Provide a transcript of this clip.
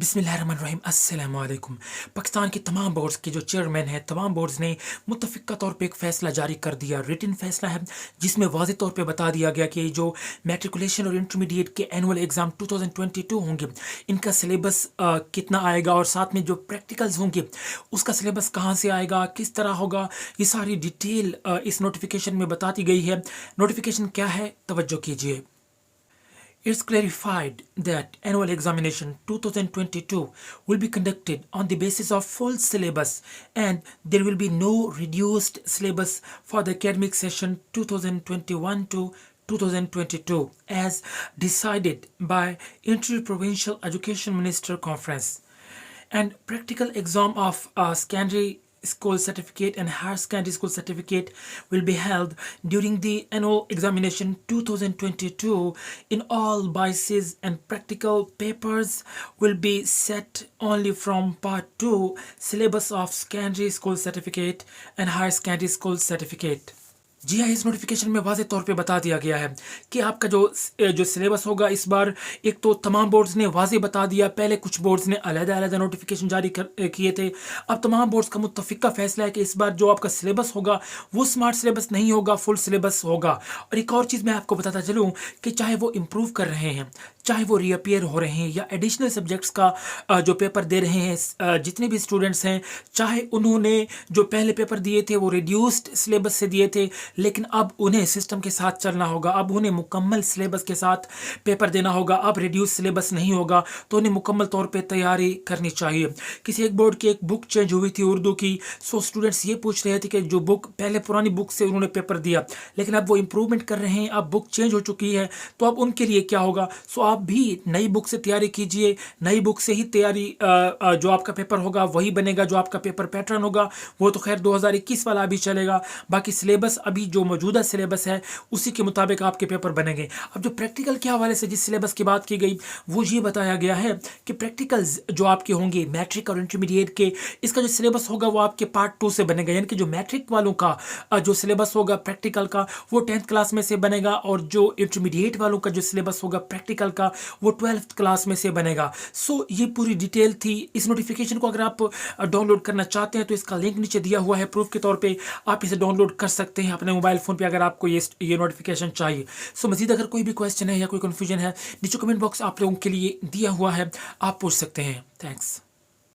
बिस्मिल्लाहिर्रहमानिर्रहीम अस्सलाम वालेकुम। पाकिस्तान के तमाम बोर्ड्स के जो चेयरमैन हैं, तमाम बोर्ड्स ने मुत्तफ़िक़ा तौर पे एक फ़ैसला जारी कर दिया, रिटन फ़ैसला है, जिसमें वाज़ेह तौर पे बता दिया गया कि जो मैट्रिकुलेशन और इंटरमीडिएट के एनुअल एग्ज़ाम 2022 होंगे, इनका सिलेबस कितना आएगा और साथ में जो प्रैक्टिकल्स होंगे, उसका सिलेबस कहाँ से आएगा, किस तरह होगा, ये सारी डिटेल इस नोटिफ़िकेशन में बता दी गई है। नोटिफ़िकेशन क्या है, तवज्जो कीजिए। It's clarified that annual examination 2022 will be conducted on the basis of full syllabus and there will be no reduced syllabus for the academic session 2021 to 2022 as decided by Inter-Provincial Education Minister Conference. And practical exam of secondary school certificate and higher secondary school certificate will be held during the annual examination 2022 in all biases, and practical papers will be set only from part 2 syllabus of secondary school certificate and higher secondary school certificate. जी हाँ, इस notification में वाज़ेह तौर पे बता दिया गया है कि आपका जो सिलेबस होगा इस बार, एक तो तमाम बोर्ड्स ने वाज़ेह बता दिया, पहले कुछ बोर्ड्स ने अलग-अलग नोटिफिकेशन जारी किए थे। अब तमाम बोर्ड्स का मुत्तफ़िक़ा फ़ैसला है कि इस बार जो आपका सिलेबस होगा वो स्मार्ट सिलेबस नहीं होगा, फुल सिलेबस होगा। और एक और चीज़ मैं आपको बताता चलूँ कि चाहे वो इम्प्रूव कर रहे हैं, चाहे वो रीअपियर हो रहे हैं या एडिशनल सब्जेक्ट्स का जो पेपर दे रहे हैं, जितने भी स्टूडेंट्स हैं, चाहे उन्होंने जो पहले पेपर दिए थे वो रिड्यूस्ड सिलेबस से दिए थे, लेकिन अब उन्हें सिस्टम के साथ चलना होगा, अब उन्हें मुकम्मल सिलेबस के साथ पेपर देना होगा। अब रिड्यूस सिलेबस नहीं होगा, तो उन्हें मुकम्मल तौर पे तैयारी करनी चाहिए। किसी एक बोर्ड की एक बुक चेंज हुई थी उर्दू की, सो स्टूडेंट्स ये पूछ रहे थे कि जो बुक पहले पुरानी बुक से उन्होंने पेपर दिया, लेकिन अब वो इम्प्रूवमेंट कर रहे हैं, अब बुक चेंज हो चुकी है, तो अब उनके लिए क्या होगा। सो आप भी नई बुक से तैयारी कीजिए, नई बुक से ही तैयारी, जो आपका पेपर होगा वही बनेगा, जो आपका पेपर पैटर्न होगा वो तो खैर 2021 वाला अभी चलेगा, बाकी सिलेबस अभी जो मौजूदा सिलेबस है उसी के मुताबिक आपके पेपर बनेंगे। अब जो प्रैक्टिकल के हवाले से जिस सिलेबस की बात की गई वो ये बताया गया है कि प्रैक्टिकल्स जो आपके होंगे मैट्रिक और इंटरमीडिएट के, इसका जो सिलेबस होगा वो आपके पार्ट 2 से बनेगा, यानी कि जो मैट्रिक वालों का जो सिलेबस होगा प्रैक्टिकल का वो 10th क्लास में से बनेगा, और जो इंटरमीडिएट वालों का जो सिलेबस होगा प्रैक्टिकल का वो 12th क्लास में से बनेगा। सो ये पूरी डिटेल थी। इस नोटिफिकेशन को अगर आप डाउनलोड करना चाहते हैं तो इसका लिंक नीचे दिया हुआ है, प्रूफ के तौर पे आप इसे डाउनलोड कर सकते हैं अपने मोबाइल फ़ोन पे अगर आपको ये नोटिफिकेशन चाहिए। सो मज़ीद अगर कोई भी क्वेश्चन है या कोई कन्फ्यूजन है, नीचे कमेंट बॉक्स आप लोगों के लिए दिया हुआ है, आप पूछ सकते हैं। थैंक्स।